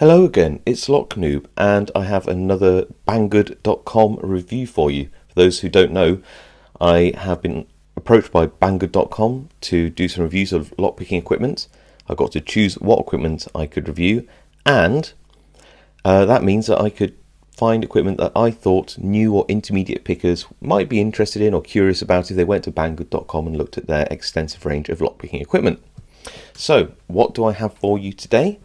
Hello again, it's Locknoob, and I have another Banggood.com review for you. For those who don't know, I have been approached by Banggood.com to do some reviews of lockpicking equipment. I got to choose what equipment I could review, and that means that I could find equipment that I thought new or intermediate pickers might be interested in or curious about if they went to Banggood.com and looked at their extensive range of lockpicking equipment. So, what do I have for you today?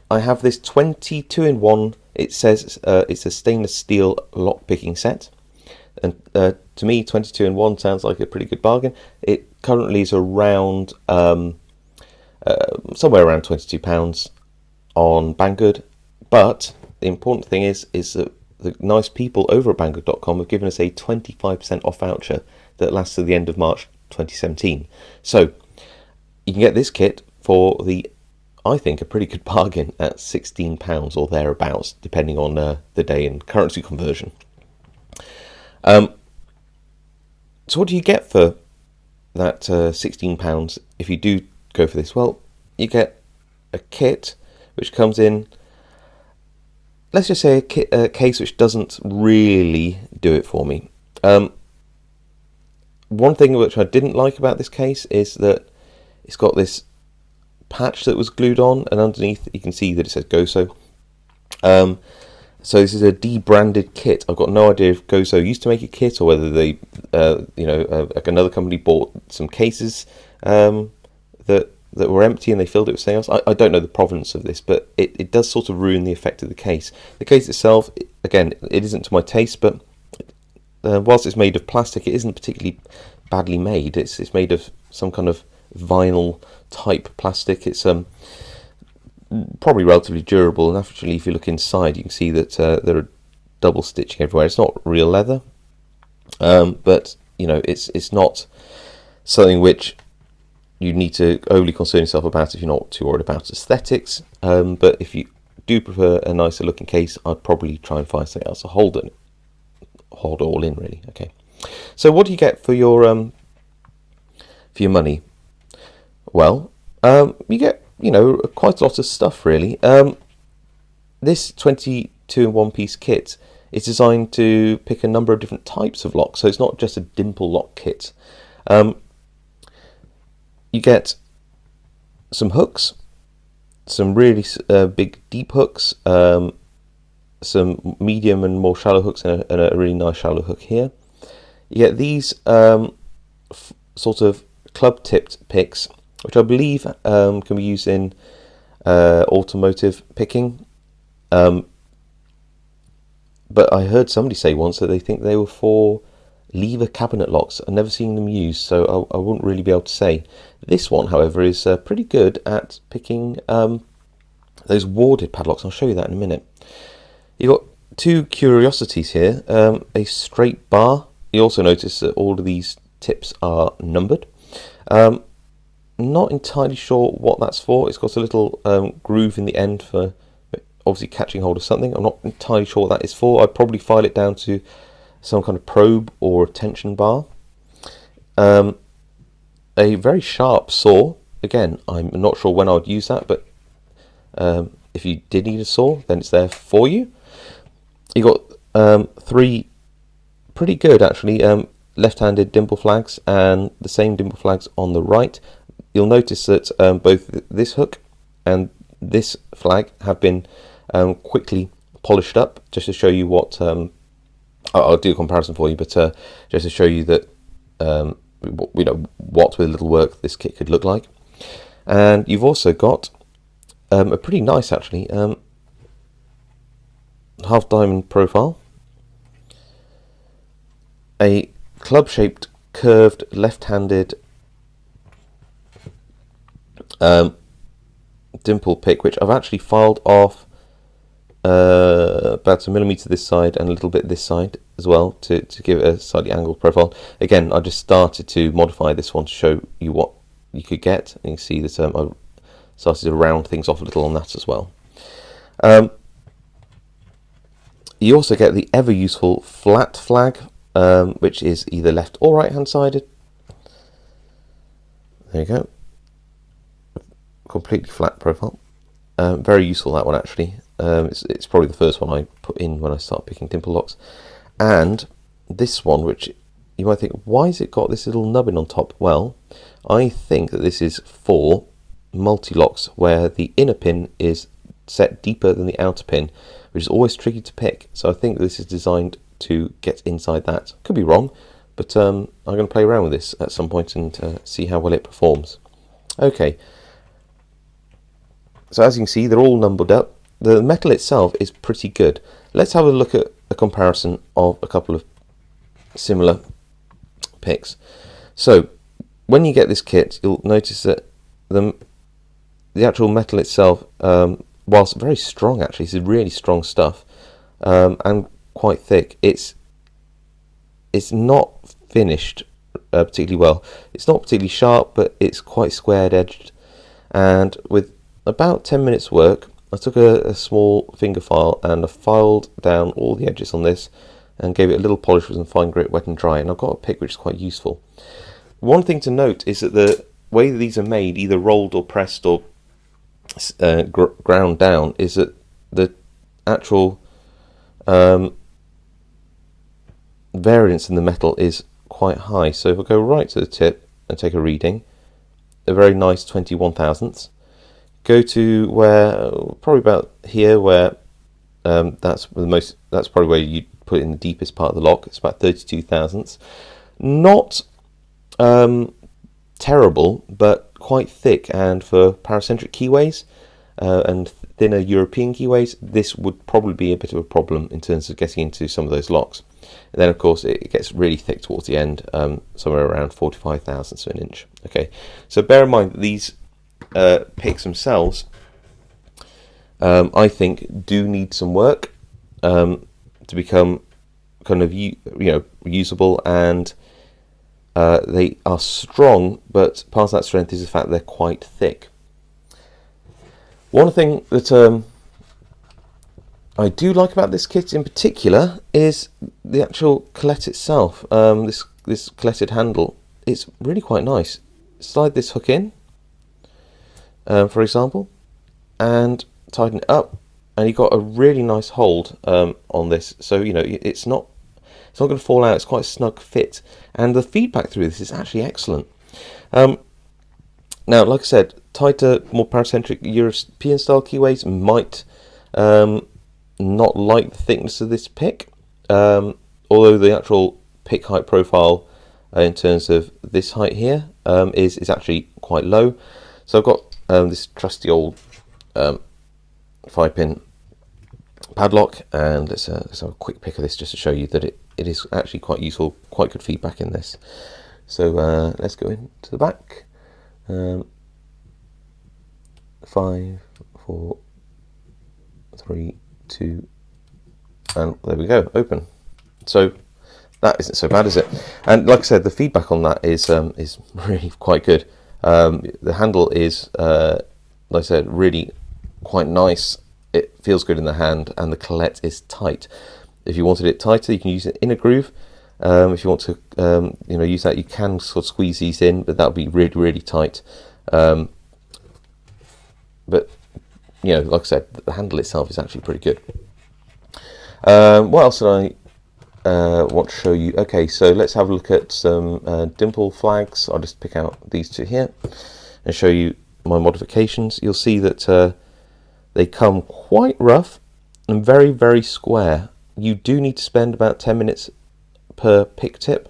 I have this 22-in-1, it says it's a stainless steel lockpicking set, and to me 22-in-1 sounds like a pretty good bargain. It currently is around somewhere around £22 on Banggood, but the important thing is that the nice people over at Banggood.com have given us a 25% off voucher that lasts to the end of March 2017. So you can get this kit for I think a pretty good bargain at £16 or thereabouts, depending on the day and currency conversion. So what do you get for that £16 if you do go for this? Well, you get a kit which comes in, let's just say a case which doesn't really do it for me. One thing which I didn't like about this case is that it's got this patch that was glued on, and underneath you can see that it says Goso. So this is a debranded kit. I've got no idea if Goso used to make a kit or whether they, like another company bought some cases that were empty and they filled it with something else. I don't know the provenance of this, but it does sort of ruin the effect of the case. The case itself, again, it isn't to my taste, but whilst it's made of plastic, it isn't particularly badly made. It's made of some kind of vinyl type plastic. It's probably relatively durable, and actually if you look inside you can see that there are double stitching everywhere. It's not real leather, but you know, it's not something which you need to overly concern yourself about if you're not too worried about aesthetics, but if you do prefer a nicer looking case, I'd probably try and find something else to hold it all in, really. Okay, so what do you get for your money? Well, you get, quite a lot of stuff, really. This 22-in-1 piece kit is designed to pick a number of different types of locks, so it's not just a dimple lock kit. You get some hooks, some really big deep hooks, some medium and more shallow hooks, and a really nice shallow hook here. You get these sort of club-tipped picks, which I believe can be used in automotive picking. But I heard somebody say once that they think they were for lever cabinet locks. I've never seen them used, so I wouldn't really be able to say. This one, however, is pretty good at picking those warded padlocks. I'll show you that in a minute. You've got two curiosities here. A straight bar. You also notice that all of these tips are numbered. Not entirely sure what that's for. It's got a little groove in the end for obviously catching hold of something. I'm not entirely sure what that is for. I'd probably file it down to some kind of probe or a tension bar. A very sharp saw. Again, I'm not sure when I would use that, but if you did need a saw, then it's there for you. You got three pretty good, actually, left-handed dimple flags, and the same dimple flags on the right. You'll notice that both this hook and this flag have been quickly polished up, just to show you what I'll do a comparison for you, but just to show you that what with a little work this kit could look like. And you've also got a pretty nice, actually, half diamond profile, a club-shaped curved left-handed dimple pick, which I've actually filed off about a millimetre this side and a little bit this side as well to give it a slightly angled profile. Again, I just started to modify this one to show you what you could get, and you can see that I started to round things off a little on that as well. You also get the ever useful flat flag, which is either left or right hand sided. There you go. Completely flat profile. Very useful, that one, actually. It's probably the first one I put in when I start picking dimple locks. And this one, which you might think, why has it got this little nubbin on top? Well, I think that this is for multi-locks where the inner pin is set deeper than the outer pin, which is always tricky to pick. So I think this is designed to get inside that. Could be wrong, but I'm going to play around with this at some point and see how well it performs. Okay, so as you can see, they're all numbered up. The metal itself is pretty good. Let's have a look at a comparison of a couple of similar picks. So when you get this kit, you'll notice that the actual metal itself, whilst very strong, actually, it's really strong stuff, and quite thick. It's not finished particularly well. It's not particularly sharp, but it's quite squared edged. And with about 10 minutes work, I took a small finger file and I filed down all the edges on this and gave it a little polish with some fine grit, wet and dry, and I've got a pick which is quite useful. One thing to note is that the way that these are made, either rolled or pressed or ground down, is that the actual variance in the metal is quite high. So if I go right to the tip and take a reading, a very nice 21 thousandths. Go to where, probably about here, where that's probably where you put it in the deepest part of the lock. It's about 32 thousandths. Not terrible, but quite thick, and for paracentric keyways and thinner European keyways, this would probably be a bit of a problem in terms of getting into some of those locks. And then of course it gets really thick towards the end, somewhere around 45 thousandths of an inch. Okay, so bear in mind that these picks themselves, I think, do need some work to become kind of usable, and they are strong, but part of that strength is the fact they're quite thick. One thing that I do like about this kit in particular is the actual collet itself. This colletted handle, it's really quite nice. Slide this hook in, for example, and tighten it up, and you've got a really nice hold on this. So it's not going to fall out. It's quite a snug fit, and the feedback through this is actually excellent. Now, like I said, tighter, more paracentric European style keyways might not like the thickness of this pick, although the actual pick height profile in terms of this height here is actually quite low. So I've got this trusty old 5-pin padlock, and let's have a quick pick of this just to show you that it is actually quite useful, quite good feedback in this. So let's go into the back. 5, 4, 3, 2, and there we go, open. So that isn't so bad, is it? And like I said, the feedback on that is really quite good. The handle is, like I said, really quite nice. It feels good in the hand, and the collet is tight. If you wanted it tighter, you can use it in a groove. If you want to, use that, you can sort of squeeze these in, but that would be really, really tight. But like I said, the handle itself is actually pretty good. What else did I want to show you? Okay, so let's have a look at some dimple flags. I'll just pick out these two here and show you my modifications. You'll see that they come quite rough and very, very square. You do need to spend about 10 minutes per pick tip,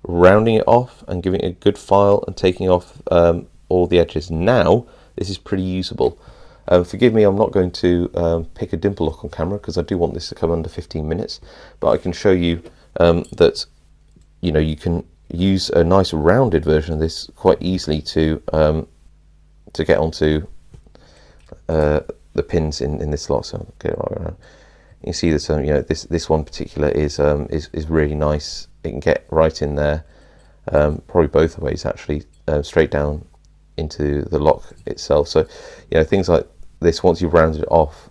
rounding it off and giving it a good file and taking off all the edges. Now, this is pretty usable. Forgive me, I'm not going to pick a dimple lock on camera because I do want this to come under 15 minutes, but I can show you that you can use a nice rounded version of this quite easily to get onto the pins in this lock. So I'll get it right around. You can see that this one particular is really nice. It can get right in there, probably both ways actually, straight down into the lock itself. So things like this, once you've rounded it off,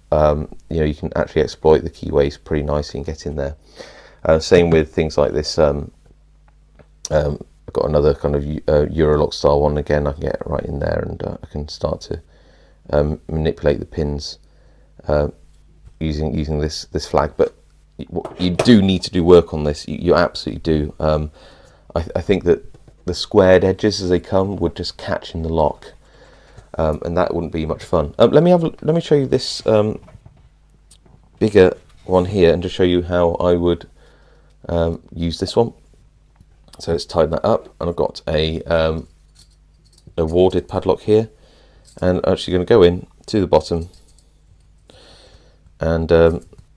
you can actually exploit the keyways pretty nicely and get in there. Same with things like this. I've got another kind of Eurolock style one. Again, I can get right in there, and I can start to manipulate the pins using this flag, but you do need to do work on this. You absolutely do. I think that the squared edges as they come would just catch in the lock, and that wouldn't be much fun. Let me show you this bigger one here, and just show you how I would use this one. So let's tighten that up, and I've got a warded padlock here, and I'm actually going to go in to the bottom and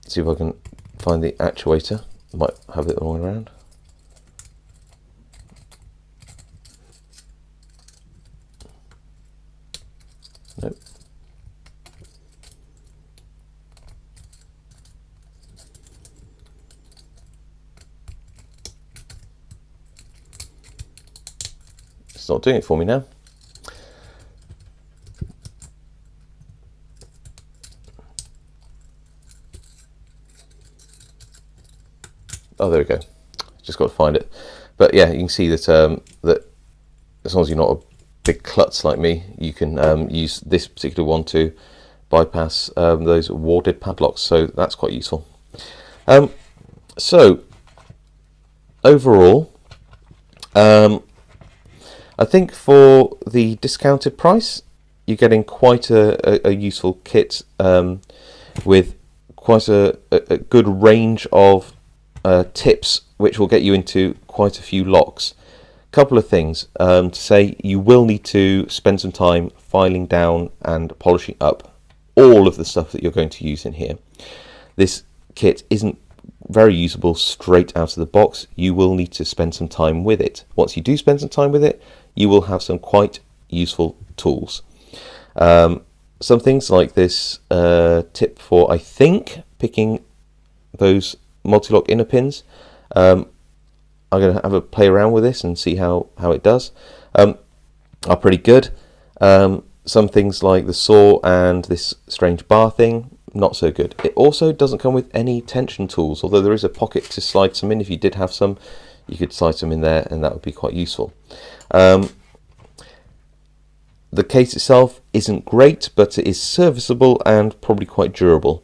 see if I can find the actuator. I might have it the wrong way around. Nope. It's not doing it for me now. Oh, there we go. Just got to find it. But yeah, you can see that that as long as you're not a big klutz like me, you can use this particular one to bypass those warded padlocks. So that's quite useful. So overall, I think for the discounted price, you're getting quite a useful kit with quite a good range of tips, which will get you into quite a few locks. Couple of things to say: you will need to spend some time filing down and polishing up all of the stuff that you're going to use in here. This kit isn't very usable straight out of the box. You will need to spend some time with it. Once you do spend some time with it, you will have some quite useful tools. Some things like this tip for, I think, picking those multi-lock inner pins. I'm going to have a play around with this and see how it does. Are pretty good. Some things like the saw and this strange bar thing, not so good. It also doesn't come with any tension tools, although there is a pocket to slide some in. If you did have some, you could slide some in there, and that would be quite useful. The case itself isn't great, but it is serviceable and probably quite durable.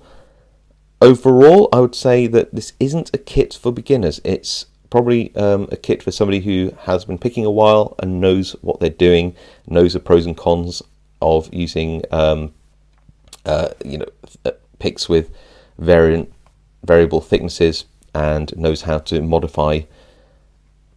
Overall, I would say that this isn't a kit for beginners. It's probably a kit for somebody who has been picking a while and knows what they're doing, knows the pros and cons of using picks with variable thicknesses, and knows how to modify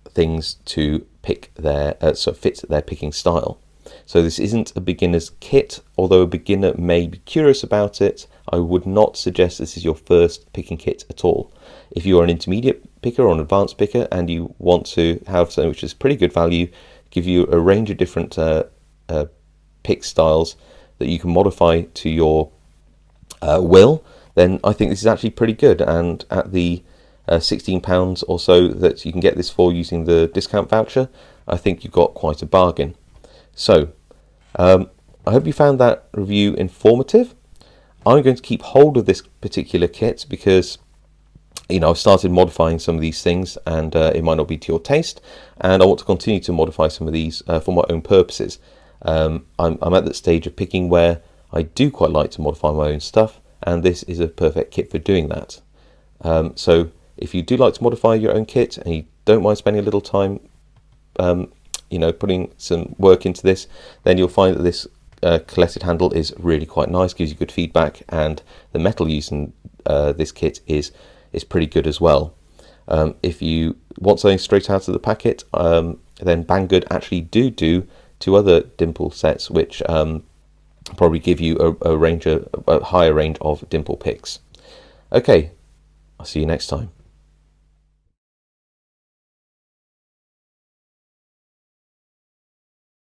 things to pick their fit their picking style. So this isn't a beginner's kit. Although a beginner may be curious about it, I would not suggest this is your first picking kit at all. If you are an intermediate picker or an advanced picker and you want to have something which is pretty good value, give you a range of different pick styles that you can modify to your will, then I think this is actually pretty good. And at the £16 or so that you can get this for using the discount voucher, I think you've got quite a bargain. So I hope you found that review informative. I'm going to keep hold of this particular kit because I've started modifying some of these things, and it might not be to your taste, and I want to continue to modify some of these for my own purposes. I'm at that stage of picking where I do quite like to modify my own stuff, and this is a perfect kit for doing that. So if you do like to modify your own kit and you don't mind spending a little time putting some work into this, then you'll find that this collected handle is really quite nice, gives you good feedback, and the metal used in this kit is pretty good as well. If you want something straight out of the packet, then Banggood actually do 2 other dimple sets, which probably give you a higher range of dimple picks. Okay, I'll see you next time.